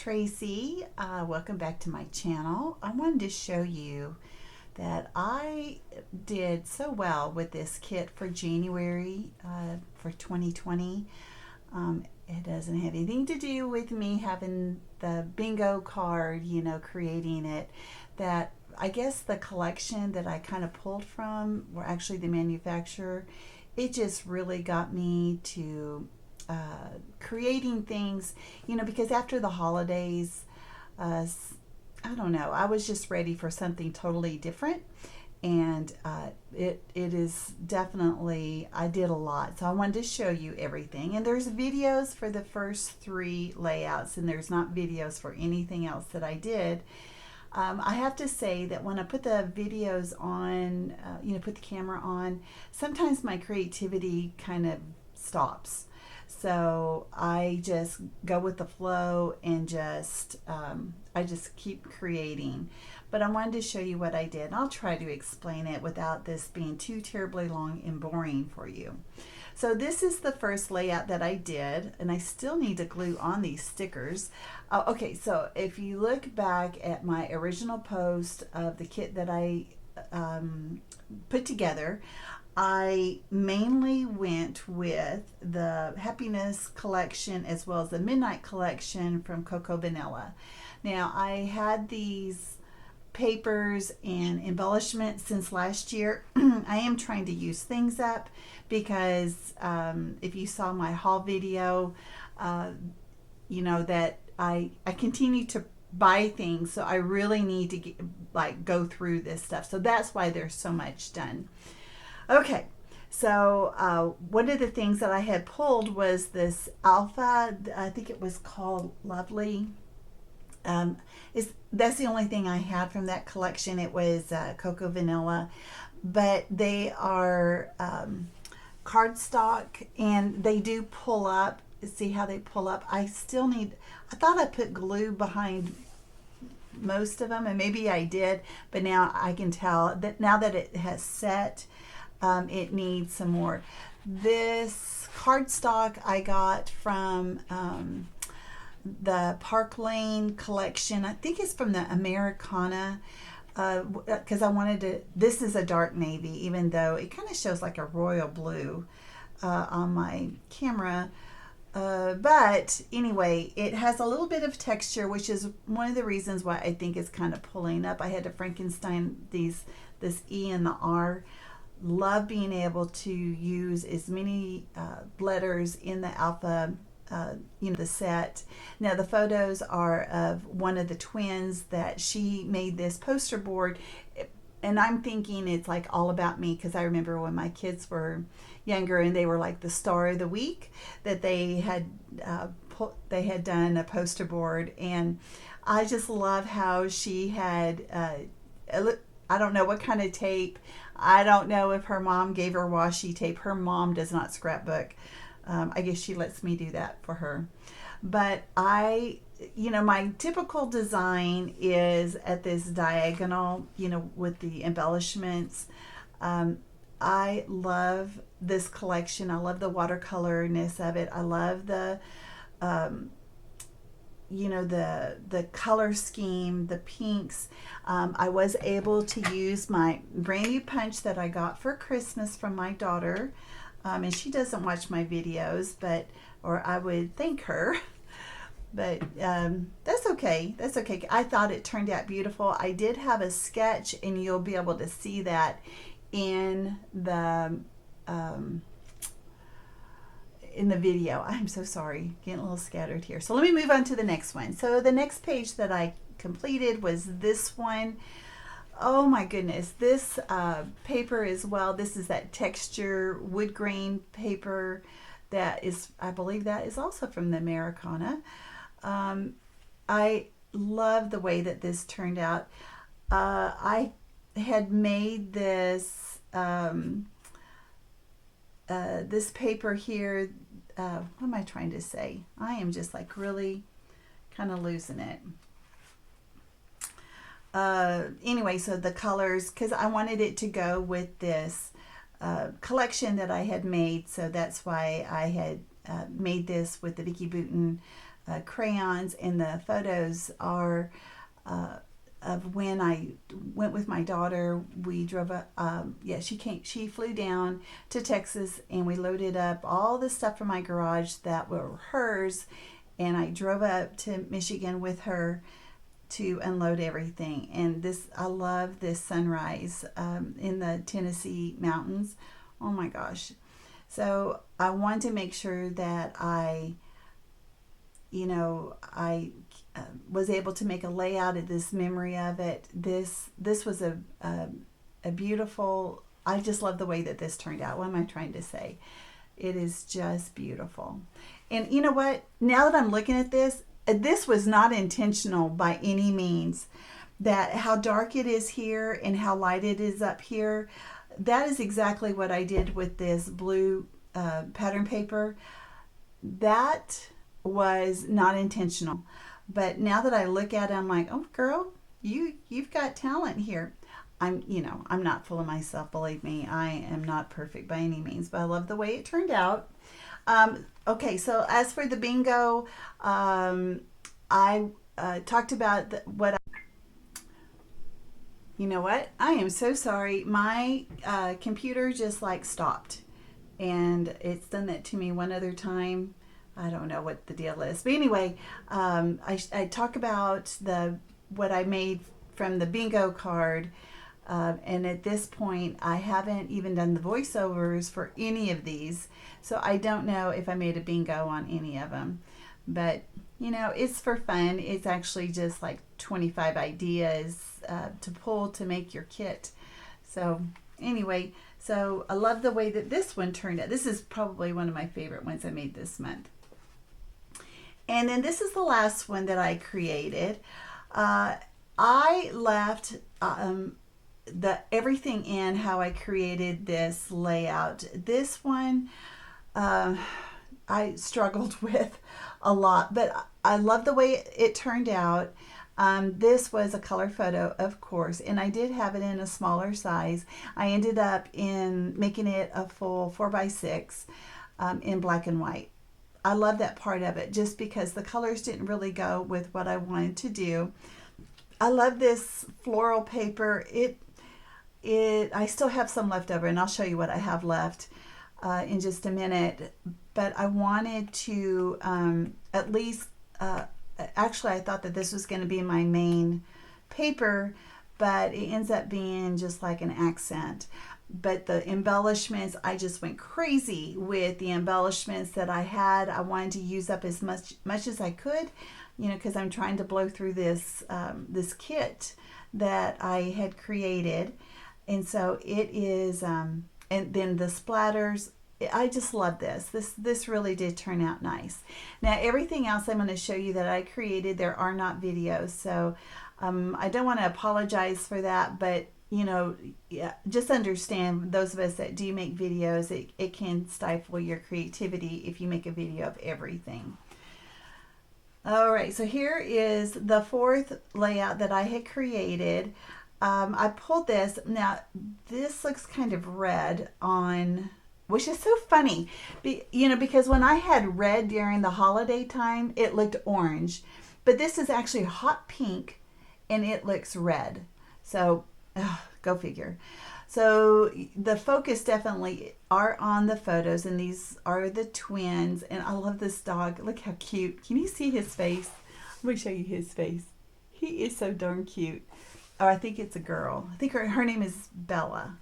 Tracy. Welcome back to my channel. I wanted to show you that I did so well with this kit for January for 2020. It doesn't have anything to do with me having the bingo card, creating it. That I guess the collection that I kind of pulled from were actually the manufacturer. It just really got me to creating things, because after the holidays, I don't know, I was just ready for something totally different. And it is definitely, I did a lot. So I wanted to show you everything. And there's videos for the first 3 layouts, and there's not videos for anything else that I did. I have to say that when I put the videos on, put the camera on, sometimes my creativity kind of stops. So I just go with the flow and I just keep creating. But I wanted to show you what I did. And I'll try to explain it without this being too terribly long and boring for you. So this is the first layout that I did, and I still need to glue on these stickers. Okay, so if you look back at my original post of the kit that I put together, I mainly went with the Happiness collection as well as the Midnight collection from Coco Vanilla. Now, I had these papers and embellishments since last year. I am trying to use things up because if you saw my haul video, that I continue to buy things, so I really need to go through this stuff. So that's why there's so much done. Okay, so one of the things that I had pulled was this Alpha, I think it was called Lovely. That's the only thing I had from that collection. It was Coco Vanilla, but they are cardstock, and they do pull up. See how they pull up? I thought I put glue behind most of them, and maybe I did, but now I can tell that now that it has set, it needs some more. This cardstock I got from the Park Lane collection. I think it's from the Americana, because I wanted to, this is a dark navy, even though it kind of shows like a royal blue on my camera. But anyway, it has a little bit of texture, which is one of the reasons why I think it's kind of pulling up. I had to Frankenstein this E and the R. Love being able to use as many letters in the Alpha, the set. Now the photos are of one of the twins that she made this poster board, and I'm thinking it's like all about me, because I remember when my kids were younger and they were like the star of the week that they had done a poster board. And I just love how she had I don't know what kind of tape. I don't know if her mom gave her washi tape. Her mom does not scrapbook. I guess she lets me do that for her. But my typical design is at this diagonal, with the embellishments. I love this collection. I love the watercolorness of it. I love the the color scheme, the pinks. I was able to use my brand new punch that I got for Christmas from my daughter, and she doesn't watch my videos, or I would thank her. But that's okay. That's okay. I thought it turned out beautiful. I did have a sketch, and you'll be able to see that in the video. I'm so sorry, getting a little scattered here. So let me move on to the next one. So the next page that I completed was this one. Oh my goodness, this paper as well. This is that texture wood grain paper that is, I believe that is also from the Americana. I love the way that this turned out. I had made this this paper here. What am I trying to say? I am just like really kind of losing it. Anyway, so the colors, because I wanted it to go with this collection that I had made, so that's why I had made this with the Vicki Boutin crayons, and the photos are of when I went with my daughter. We drove she flew down to Texas, and we loaded up all the stuff from my garage that were hers, and I drove up to Michigan with her to unload everything. And I love this sunrise in the Tennessee mountains. Oh my gosh. So I want to make sure that I was able to make a layout of this memory of it. This was a beautiful, I just love the way that this turned out. What am I trying to say? It is just beautiful. And you know what? Now that I'm looking at this was not intentional by any means. That how dark it is here and how light it is up here, that is exactly what I did with this blue pattern paper. That was not intentional. But now that I look at it, I'm like, oh girl, you've got talent here. I'm not full of myself, believe me. I am not perfect by any means, but I love the way it turned out. Okay, so as for the bingo, I talked about you know what? I am so sorry. My computer just like stopped, and it's done that to me one other time. I don't know what the deal is, but anyway, I talk about what I made from the bingo card, and at this point, I haven't even done the voiceovers for any of these, so I don't know if I made a bingo on any of them. But it's for fun. It's actually just like 25 ideas to pull to make your kit. So anyway, so I love the way that this one turned out. This is probably one of my favorite ones I made this month. And then this is the last one that I created. I left everything in how I created this layout. This one I struggled with a lot, but I love the way it turned out. This was a color photo, of course, and I did have it in a smaller size. I ended up making it a full 4x6 in black and white. I love that part of it just because the colors didn't really go with what I wanted to do. I love this floral paper. I still have some left over, and I'll show you what I have left in just a minute. But I wanted to at least, actually I thought that this was going to be my main paper, but it ends up being just like an accent. But the embellishments, I just went crazy with the embellishments that I had. I wanted to use up as much as I could, because I'm trying to blow through this kit that I had created. And so it is, and then the splatters, I just love this. This really did turn out nice. Now everything else I'm going to show you that I created, there are not videos. So I don't want to apologize for that, but just understand, those of us that do make videos, it can stifle your creativity if you make a video of everything. All right, so here is the fourth layout that I had created. I pulled this. Now, this looks kind of red on, which is so funny, because when I had red during the holiday time, it looked orange. But this is actually hot pink, and it looks red. So, go figure. So the focus definitely are on the photos, and these are the twins. And I love this dog. Look how cute. Can you see his face? Let me show you his face. He is so darn cute. Oh, I think it's a girl. I think her name is Bella.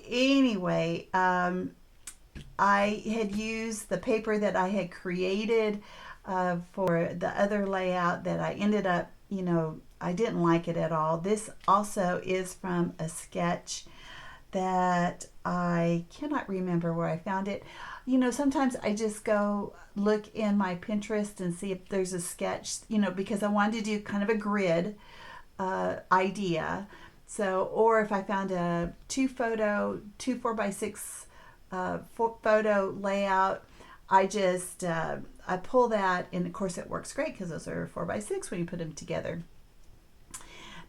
Anyway, I had used the paper that I had created for the other layout that I ended up, I didn't like it at all. This also is from a sketch that I cannot remember where I found it. Sometimes I just go look in my Pinterest and see if there's a sketch, because I wanted to do kind of a grid idea. So, or if I found a two 4x6 photo layout, I just, I pull that, and of course it works great because those are 4x6 when you put them together.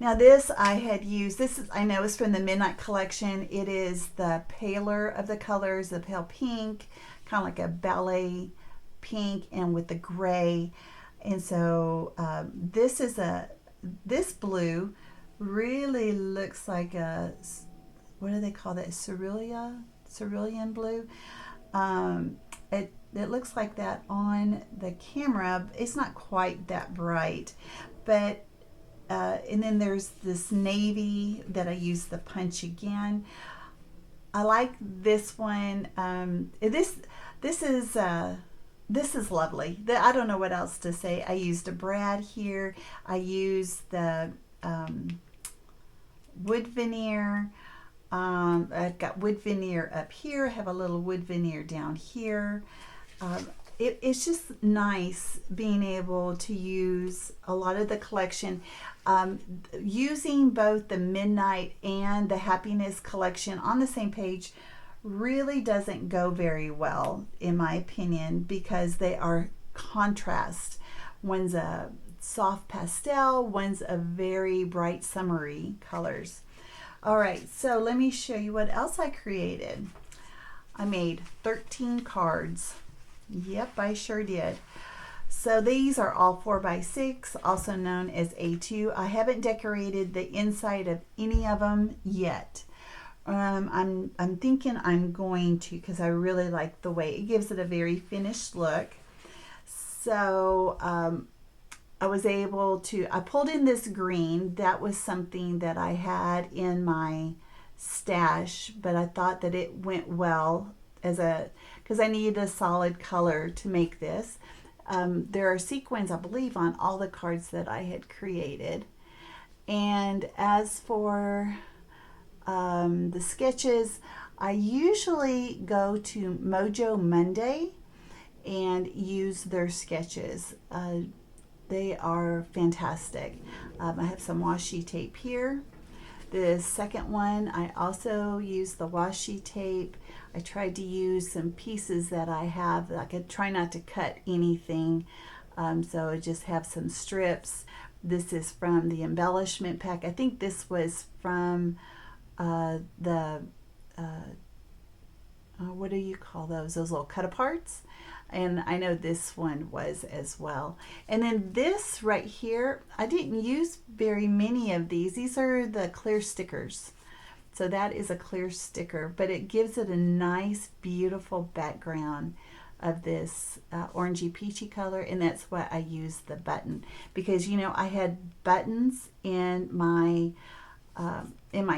Now this I had used, I know it's from the Midnight Collection. It is the paler of the colors, the pale pink, kind of like a ballet pink and with the gray. And so this blue really looks like a, what do they call that? Cerulean blue. It looks like that on the camera. It's not quite that bright, but and then there's this navy that I use the punch again. I like this one. This is lovely. I don't know what else to say. I used a brad here. I used the wood veneer. I've got wood veneer up here. I have a little wood veneer down here. It's just nice being able to use a lot of the collection. Using both the Midnight and the Happiness collection on the same page really doesn't go very well, in my opinion, because they are contrast. One's a soft pastel, one's a very bright summery colors. All right, so let me show you what else I created. I made 13 cards. Yep, I sure did. So these are all 4x6, also known as A2. I haven't decorated the inside of any of them yet. I'm thinking I'm going to, because I really like the way it gives it a very finished look. So I was able to, I pulled in this green. That was something that I had in my stash, but I thought that it went well because I needed a solid color to make this. There are sequins, I believe, on all the cards that I had created. And as for the sketches, I usually go to Mojo Monday and use their sketches. They are fantastic. I have some washi tape here. The second one, I also use the washi tape. I tried to use some pieces that I have. I could try not to cut anything, so I just have some strips. This is from the embellishment pack. I think this was from what do you call those? Those little cut-aparts. And I know this one was as well. And then this right here, I didn't use very many of these. These are the clear stickers. So that is a clear sticker, but it gives it a nice, beautiful background of this orangey peachy color, and that's why I used the button, because you know I had buttons in my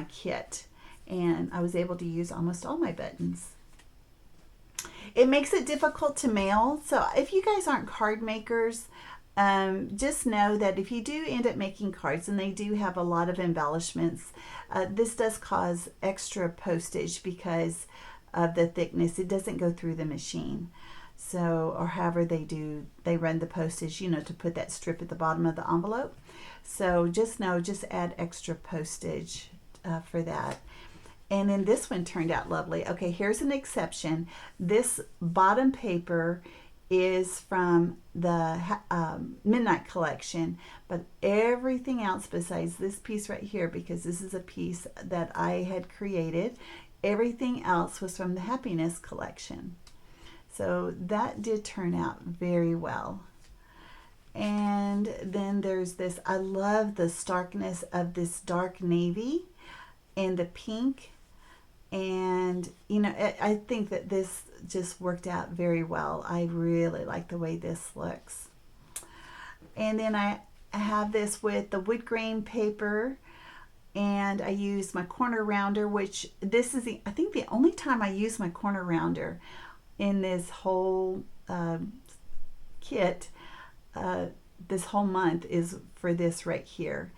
kit, and I was able to use almost all my buttons. It makes it difficult to mail, so if you guys aren't card makers, just know that if you do end up making cards, and they do have a lot of embellishments, this does cause extra postage because of the thickness. It doesn't go through the machine. So, or however they run the postage, you know, to put that strip at the bottom of the envelope. So just know, just add extra postage for that. And then this one turned out lovely. Okay, here's an exception. This bottom paper is from the Midnight collection, but everything else besides this piece right here, because this is a piece that I had created, everything else was from the Happiness collection. So that did turn out very well. And then there's this, I love the starkness of this dark navy and the pink. And, you know, I think that this just worked out very well. I really like the way this looks. And then I have this with the wood grain paper, and I use my corner rounder, which this is I think the only time I use my corner rounder in this whole kit. This whole month is for this right here.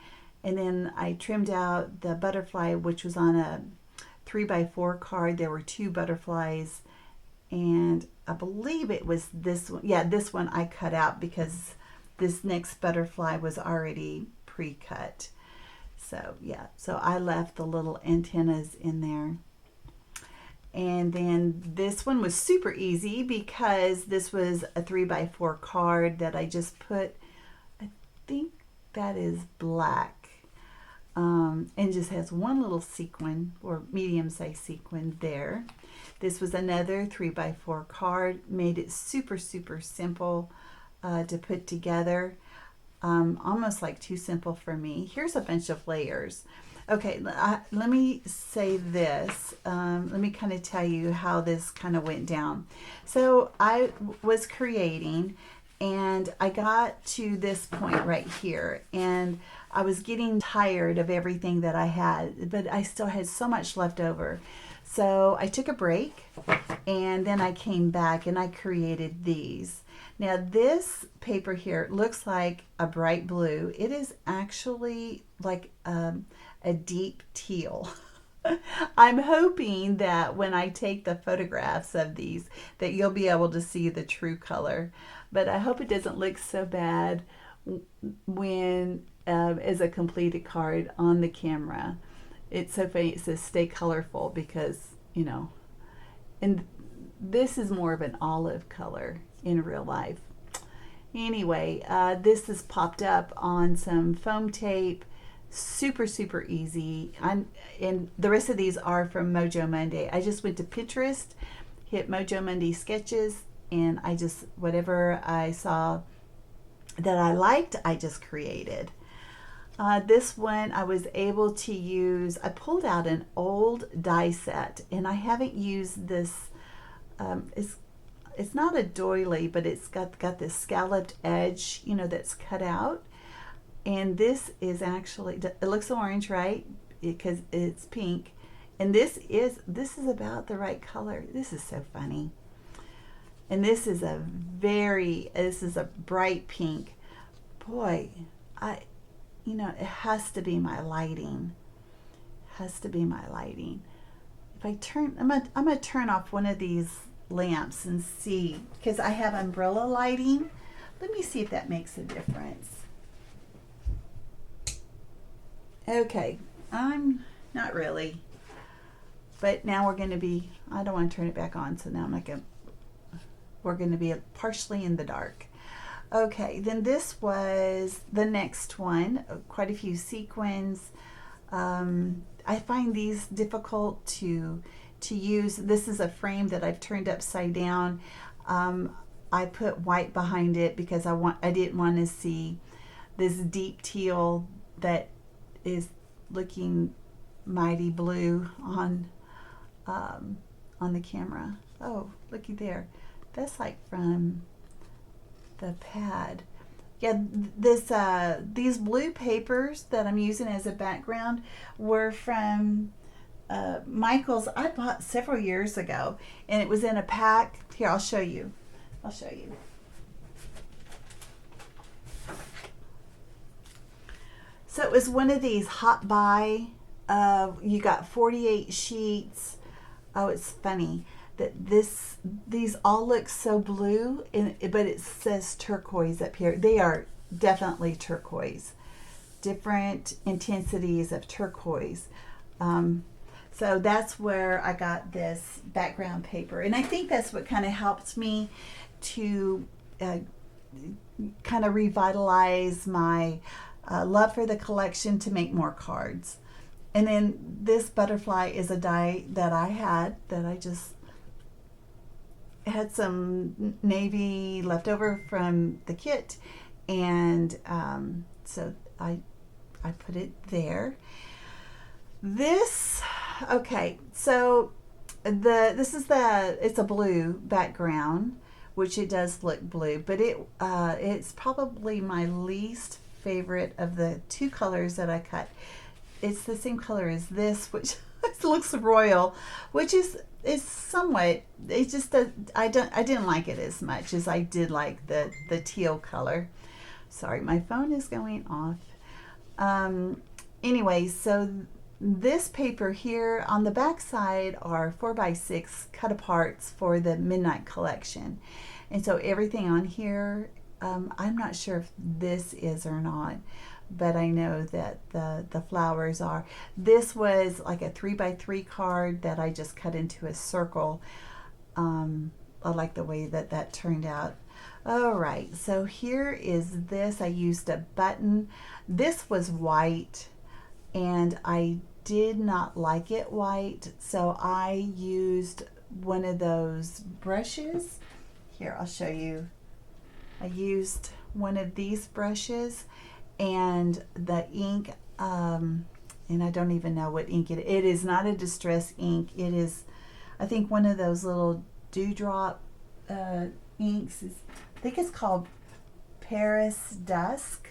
And then I trimmed out the butterfly, which was on a 3x4 card. There were 2 butterflies, and I believe it was this one. Yeah, this one I cut out because this next butterfly was already pre-cut. So yeah, so I left the little antennas in there. And then this one was super easy because this was a 3x4 card that I just put, I think that is black. and just has one little sequin or medium-sized sequin there. This was another 3x4 card, made it super simple to put together, almost like too simple for me. Here's a bunch of layers. Okay, let me say this. Let me kind of tell you how this kind of went down. So I was creating, and I got to this point right here, and I was getting tired of everything that I had, but I still had so much left over. So I took a break, and then I came back and I created these. Now this paper here looks like a bright blue. It is actually like a deep teal. I'm hoping that when I take the photographs of these that you'll be able to see the true color. But I hope it doesn't look so bad when as a completed card on the camera. It's so funny, it says stay colorful because, you know, and this is more of an olive color in real life. Anyway, this is popped up on some foam tape. Super easy. And the rest of these are from Mojo Monday. I just went to Pinterest, hit Mojo Monday sketches, and I just, whatever I saw that I liked, I just created. This one I was able to use, I pulled out an old die set, and I haven't used this. It's not a doily, but it's got this scalloped edge, you know, that's cut out. And this is actually, it looks orange, right? Because it's pink. And this is about the right color. This is so funny. And this is a bright pink. Boy, you know, it has to be my lighting. Has to be my lighting. If I turn, I'm gonna turn off one of these lamps and see, because I have umbrella lighting. Let me see if that makes a difference. Okay, I'm not really, but now we're going to be, I don't want to turn it back on, so now I'm not going to, we're going to be partially in the dark. Okay, then this was the next one, quite a few sequins. I find these difficult to use. This is a frame that I've turned upside down. I put white behind it because I didn't want to see this deep teal that is looking mighty blue on the camera. Oh, looky there. That's like from the pad. Yeah, these blue papers that I'm using as a background were from Michael's. I bought several years ago, and it was in a pack. Here, I'll show you. So it was one of these hot buy. You got 48 sheets. Oh, it's funny that these all look so blue, but it says turquoise up here. They are definitely turquoise. Different intensities of turquoise. So that's where I got this background paper. And I think that's what kind of helped me to kind of revitalize my love for the collection to make more cards. And then this butterfly is a die that I had that I just had some navy left over from the kit, and so I put it there. This, okay, so it's a blue background, which it does look blue, but it's probably my least favorite of the two colors that I cut. It's the same color as this, which looks royal, which is somewhat, it's just that I didn't like it as much as I did like the teal color. Sorry, my phone is going off. Anyway, so this paper here on the back side are 4x6 cut aparts for the Midnight collection. And so everything on here, I'm not sure if this is or not, but I know that the flowers are. This was like a 3x3 card that I just cut into a circle. I like the way that turned out. All right, so here is this. I used a button. This was white, and I did not like it white, so I used one of those brushes. Here, I'll show you. I used one of these brushes, and the ink, and I don't even know what ink it is not a distress ink. It is, I think, one of those little dewdrop inks. I think it's called Paris Dusk.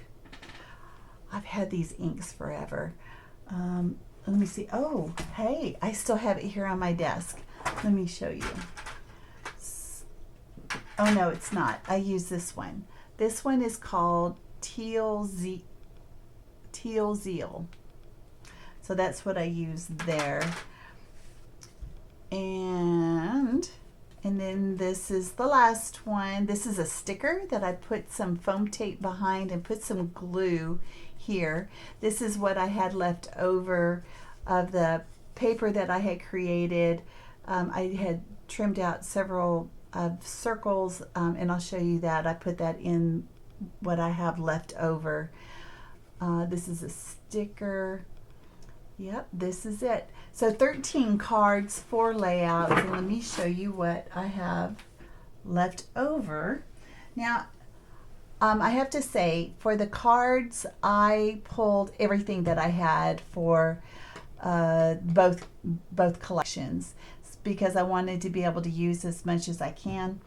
I've had these inks forever. Let me see. Oh, hey, I still have it here on my desk. Let me show you. Oh, no, it's not. I use this one. This one is called Teal Zeal. So that's what I use there. And then this is the last one. This is a sticker that I put some foam tape behind and put some glue here. This is what I had left over of the paper that I had created. I had trimmed out several of circles, and I'll show you that. I put that in what I have left over. This is a sticker. Yep, this is it. So 13 cards, 4 layouts, and let me show you what I have left over. Now, I have to say, for the cards, I pulled everything that I had for both collections, because I wanted to be able to use as much as I can.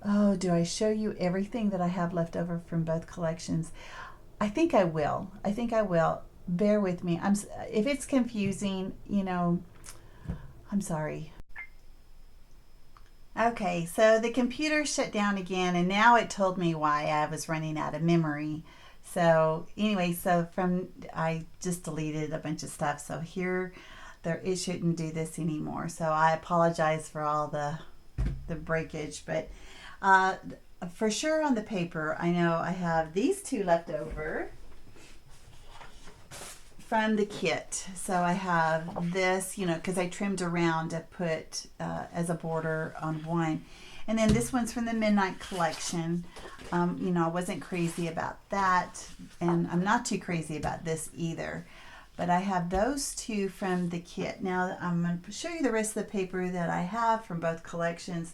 Oh, do I show you everything that I have left over from both collections? I think I will. I think I will. Bear with me. If it's confusing, you know, I'm sorry. Okay, so the computer shut down again, and now it told me why I was running out of memory. So anyway, I just deleted a bunch of stuff. So here, it shouldn't do this anymore. So I apologize for all the breakage, but for sure on the paper, I know I have these 2 left over from the kit. So I have this, you know, because I trimmed around to put as a border on one. And then this one's from the Midnight Collection. You know, I wasn't crazy about that, and I'm not too crazy about this either. But I have those 2 from the kit. Now I'm going to show you the rest of the paper that I have from both collections.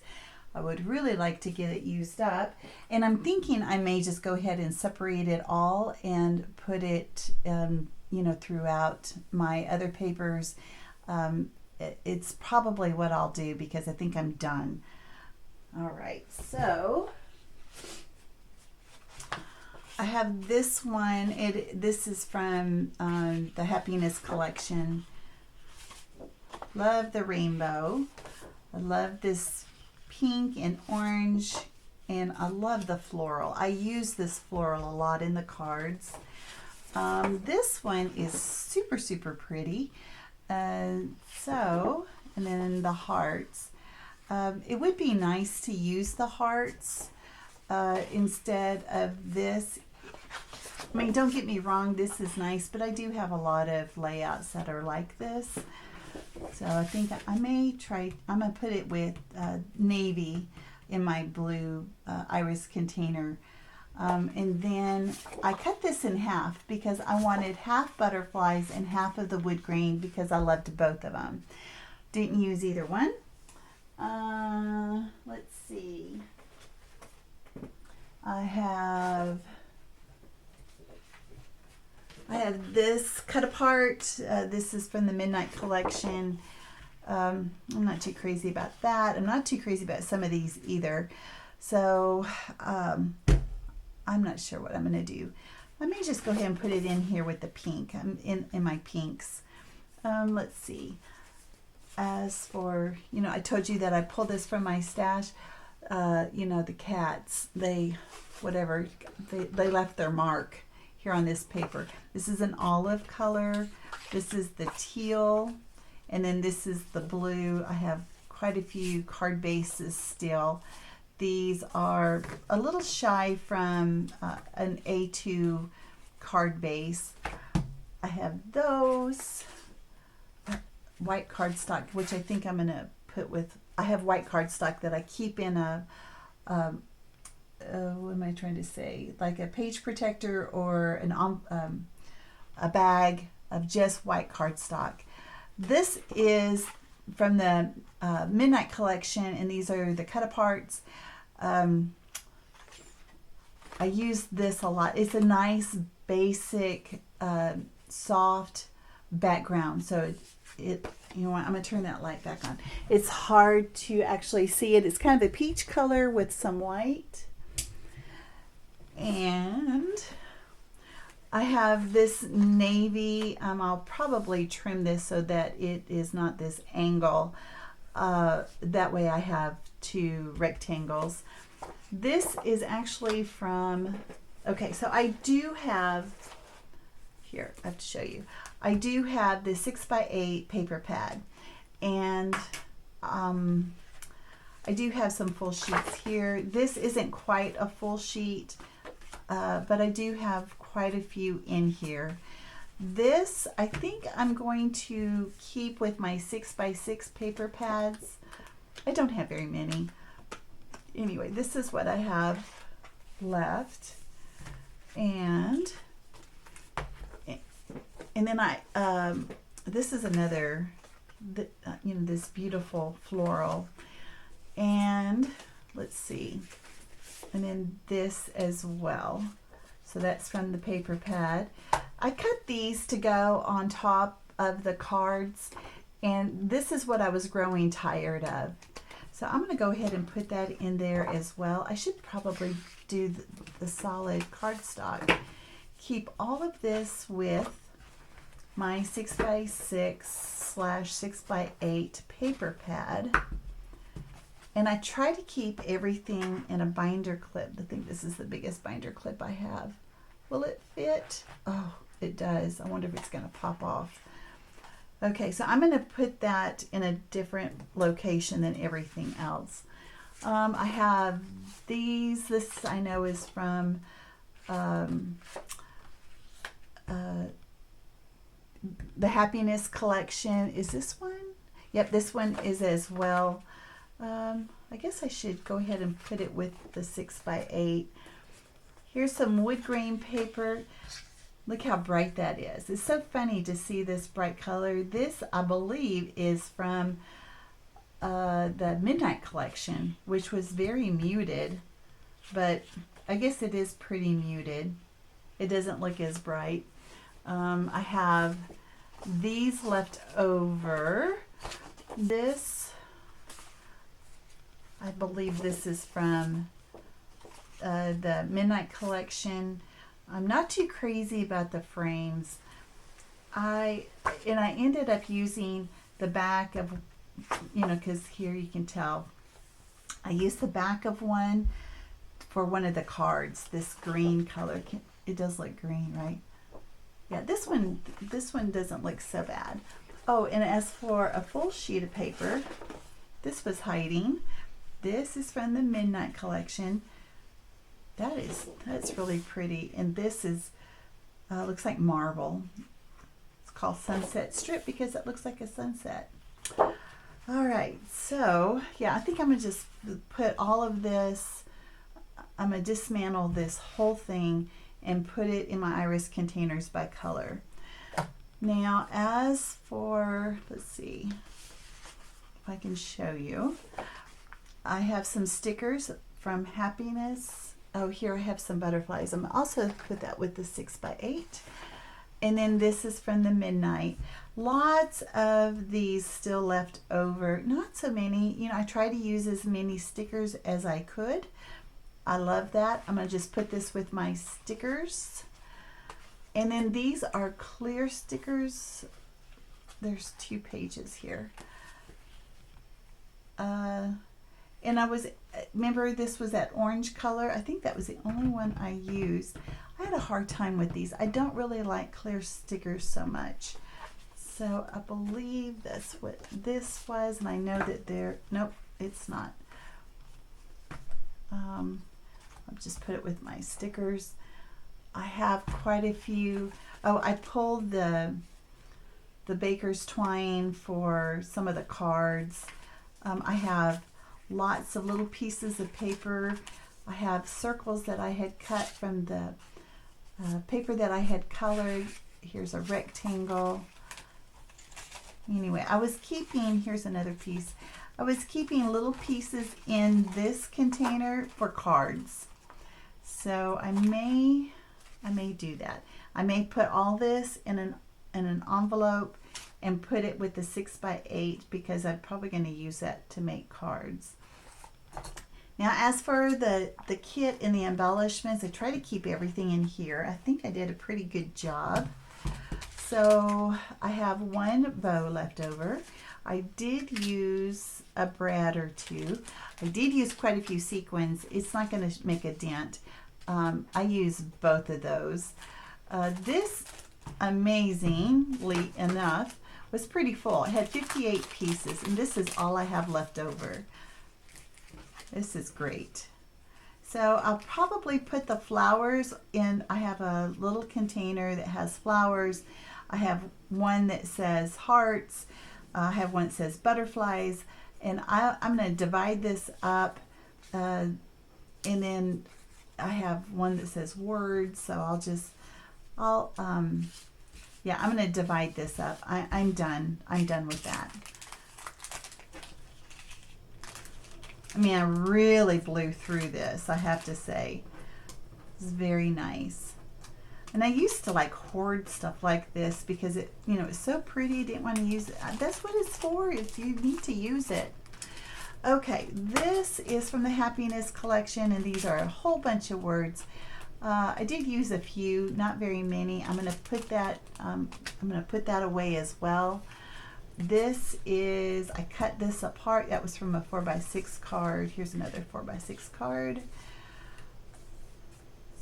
I would really like to get it used up. And I'm thinking I may just go ahead and separate it all and put it you know, throughout my other papers. It's probably what I'll do, because I think I'm done. All right, so I have this one. This is from the Happiness Collection. Love the rainbow. I love this pink and orange, and I love the floral. I use this floral a lot in the cards. This one is super, super pretty. And then the hearts. It would be nice to use the hearts instead of this. I mean, don't get me wrong, this is nice, but I do have a lot of layouts that are like this. So I think I may try, I'm going to put it with navy in my blue iris container. And then I cut this in half because I wanted half butterflies and half of the wood grain, because I loved both of them. Didn't use either one. Let's see. I have this cut apart. This is from the Midnight Collection. I'm not too crazy about that. I'm not too crazy about some of these either. So I'm not sure what I'm going to do. I may just go ahead and put it in here with the pink. I'm in my pinks. Let's see. As for, you know, I told you that I pulled this from my stash. You know, the cats, they left their mark here on this paper. This is an olive color. This is the teal. And then this is the blue. I have quite a few card bases still. These are a little shy from an A2 card base. I have those. White cardstock, which I think I'm going to put with, I have white cardstock that I keep in a, what am I trying to say? Like a page protector or a bag of just white cardstock. This is from the Midnight Collection, and these are the cut-aparts. I use this a lot. It's a nice, basic, soft background. So it you know what, I'm going to turn that light back on. It's hard to actually see it. It's kind of a peach color with some white. And I have this navy. I'll probably trim this so that it is not this angle. That way I have two rectangles. This is actually from, okay, so I do have, here, I have to show you. I do have the 6x8 paper pad, and I do have some full sheets here. This isn't quite a full sheet, but I do have quite a few in here. This, I think I'm going to keep with my 6x6 paper pads. I don't have very many. Anyway, this is what I have left. And then this is another, this beautiful floral. And let's see. And then this as well. So that's from the paper pad. I cut these to go on top of the cards, and this is what I was growing tired of. So I'm going to go ahead and put that in there as well. I should probably do the solid cardstock. Keep all of this with my 6x6/6x8 paper pad. And I try to keep everything in a binder clip. I think this is the biggest binder clip I have. Will it fit? Oh, it does. I wonder if it's going to pop off. Okay, so I'm going to put that in a different location than everything else. I have these. This I know is from the Happiness Collection. Is this one? Yep, this one is as well. I guess I should go ahead and put it with the 6x8. Here's some wood grain paper. Look how bright that is. It's so funny to see this bright color. This, I believe, is from the Midnight Collection, which was very muted, but I guess it is pretty muted. It doesn't look as bright. I have these left over. This, I believe this is from the Midnight Collection. I'm not too crazy about the frames. I ended up using the back of, because here you can tell, I used the back of one for one of the cards, this green color. It does look green, right? Yeah, this one doesn't look so bad. Oh, and as for a full sheet of paper, this was hiding. This is from the Midnight Collection. That's really pretty, and this is looks like marble. It's called Sunset Strip because it looks like a sunset. All right, so yeah, I think I'm gonna just put all of this. I'm gonna dismantle this whole thing and put it in my iris containers by color. Now, as for, let's see if I can show you. I have some stickers from Happiness. Oh, here I have some butterflies. I'm also put that with the 6x8. And then this is from the Midnight. Lots of these still left over. Not so many. I try to use as many stickers as I could. I love that. I'm going to just put this with my stickers. And then these are clear stickers. There's 2 pages here. And remember this was that orange color. I think that was the only one I used. I had a hard time with these. I don't really like clear stickers so much. So I believe that's what this was, and I know that nope, it's not. I'll just put it with my stickers. I have quite a few. Oh, I pulled the baker's twine for some of the cards. I have lots of little pieces of paper. I have circles that I had cut from the paper that I had colored, here's a rectangle. Anyway, I was keeping, here's another piece. I was keeping little pieces in this container for cards. So I may do that. I may put all this in an envelope and put it with the 6x8 because I'm probably going to use that to make cards. Now, as for the kit and the embellishments, I try to keep everything in here. I think I did a pretty good job. So I have one bow left over. I did use a brad or two. I did use quite a few sequins. It's not going to make a dent. I use both of those. This, amazingly enough, was pretty full. It had 58 pieces, and this is all I have left over. This is great. So I'll probably put the flowers in. I have a little container that has flowers. I have one that says hearts. I have one that says butterflies. And I'm going to divide this up. And then I have one that says words. So yeah, I'm going to divide this up. I'm done. I'm done with that. I mean, I really blew through this, I have to say. It's very nice. And I used to like hoard stuff like this because it, you know, it's so pretty. I didn't want to use it. That's what it's for, if you need to use it. Okay, this is from the Happiness Collection, and these are a whole bunch of words. I did use a few, not very many. I'm going to put that away as well. This is, I cut this apart. That was from a 4x6 card. Here's another 4x6 card.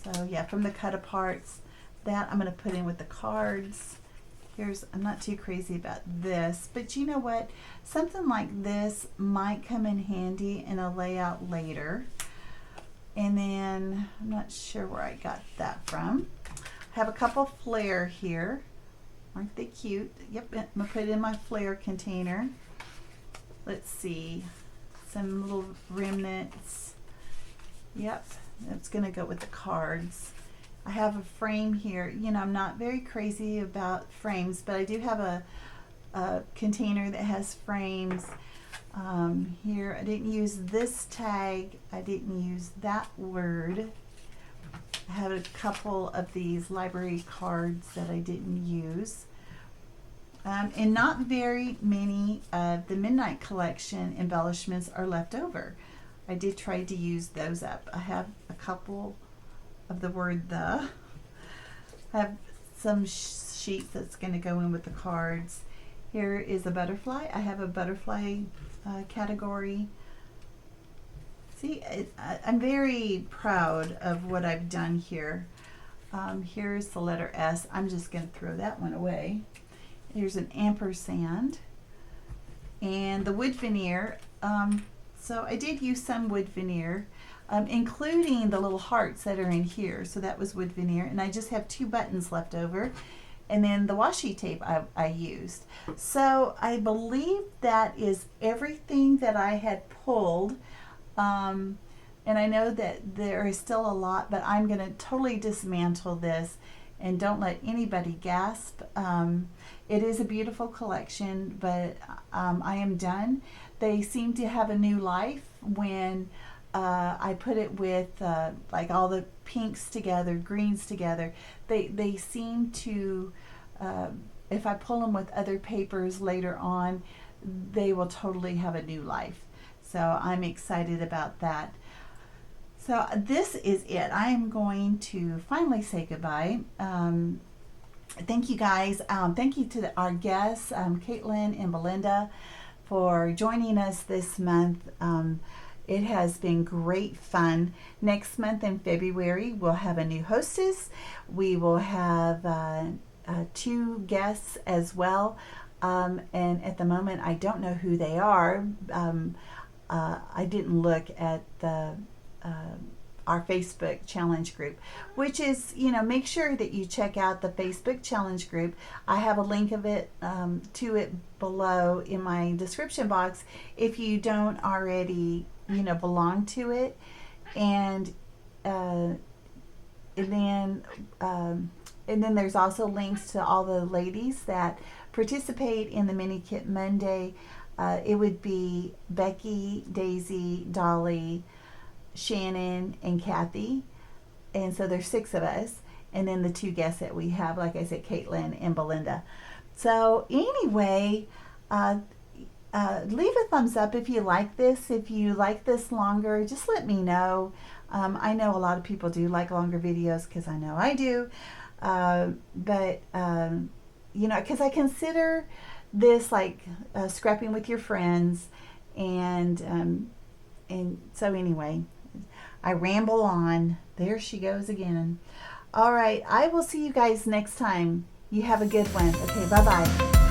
So yeah, from the cut aparts. That I'm going to put in with the cards. Here's, I'm not too crazy about this, but you know what? Something like this might come in handy in a layout later. And then, I'm not sure where I got that from. I have a couple flare here. Aren't they cute? Yep, I'm going to put it in my flare container. Let's see. Some little remnants. Yep, that's going to go with the cards. I have a frame here. You know, I'm not very crazy about frames, but I do have a container that has frames. Here, I didn't use this tag. I didn't use that word. I have a couple of these library cards that I didn't use. And not very many of the Midnight Collection embellishments are left over. I did try to use those up. I have a couple of the word the. I have some sheets that's going to go in with the cards. Here is a butterfly. I have a butterfly category. See, I'm very proud of what I've done here. Here's the letter S. I'm just going to throw that one away. Here's an ampersand. And the wood veneer. So I did use some wood veneer, including the little hearts that are in here. So that was wood veneer. And I just have 2 buttons left over. And then the washi tape I used. So I believe that is everything that I had pulled. And I know that there is still a lot, but I'm going to totally dismantle this and don't let anybody gasp. It is a beautiful collection, but I am done. They seem to have a new life when I put it with like all the pinks together, greens together. They seem to, if I pull them with other papers later on, they will totally have a new life. So I'm excited about that. So this is it. I am going to finally say goodbye. Thank you guys. Thank you to our guests, Caitlin and Belinda, for joining us this month. It has been great fun. Next month in February, we'll have a new hostess. We will have 2 guests as well. And at the moment, I don't know who they are. I didn't look at the our Facebook challenge group, which is, you know, make sure that you check out the Facebook challenge group. I have a link of it to it below in my description box if you don't already, you know, belong to it. And then and then there's also links to all the ladies that participate in the Mini Kit Monday. It would be Becky, Daisy, Dolly, Shannon, and Kathy. And so there's 6 of us. And then the 2 guests that we have, like I said, Caitlin and Belinda. So anyway, leave a thumbs up if you like this. If you like this longer, just let me know. I know a lot of people do like longer videos, because I know I do. But you know, because I consider this like scrapping with your friends, and so anyway, I ramble on. There she goes again. All right, I will see you guys next time. You have a good one. Okay, bye-bye.